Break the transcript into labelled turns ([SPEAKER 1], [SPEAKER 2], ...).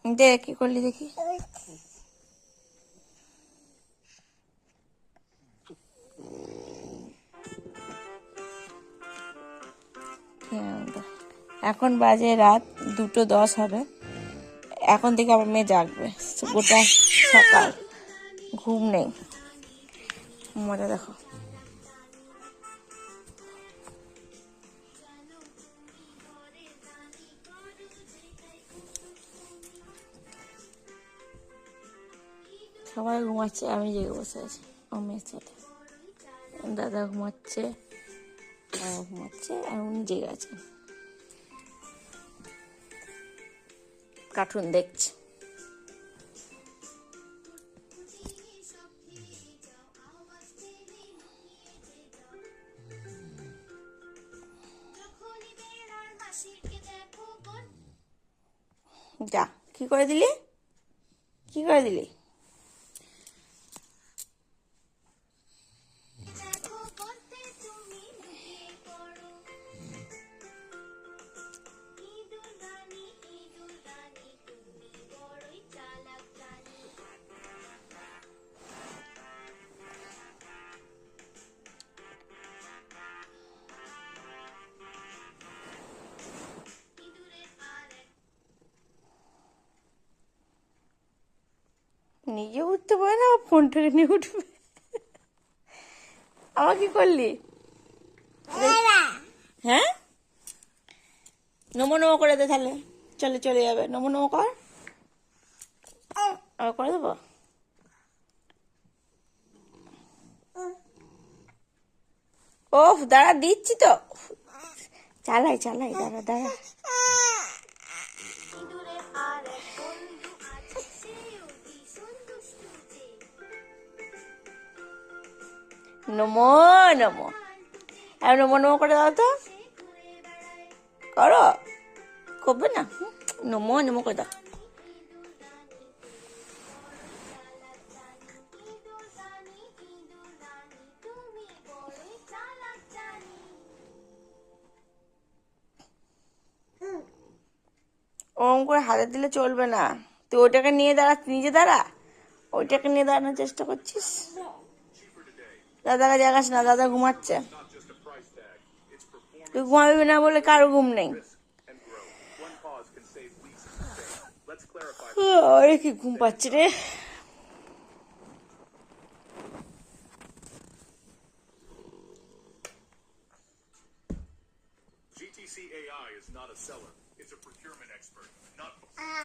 [SPEAKER 1] দে কি করলি দেখি। এখন বাজে রাত 2:10 হবে। এখন থেকে আমার মেয়ে জাগবে, গোটা সকাল ঘুম নেই। মজা দেখো। সবাই ঘুমাচ্ছে, আমি জেগে বসে আছি আমার মেয়ের সাথে। দাদা ঘুমাচ্ছে, বাবা ঘুমাচ্ছে, আর উনি জেগে আছেন, কার্টুন দেখছে। যা, কি করে দিলি, কি করে দিলি? নিজে উঠতে পারে না, ফোনটাকে নিয়ে উঠবে। আমার কি করলি? হ্যাঁ, নমো নমো করে দে তাহলে, চলে চলে যাবে। নমো নমো কর, আবার করে দেবো। ওফ, দাঁড়া দিচ্ছি তো, চালাই চালাই, দাঁড়া দাঁড়া। নমো নমো, আর নমো নমো করে দাও তো, করো, করবে না? নমো নমো করে দাও। ওরম করে হাতে দিলে চলবে না, তুই ওইটাকে নিয়ে দাঁড়া, নিজে দাঁড়া। ওইটাকে নিয়ে দাঁড়ানোর চেষ্টা করছিস। দাদাকে জাগাস না, দাদা ঘুমাচ্ছে। তুই ঘুমাবি না বলে কারো ঘুম নেই। কি ঘুম পাচ্ছে রে।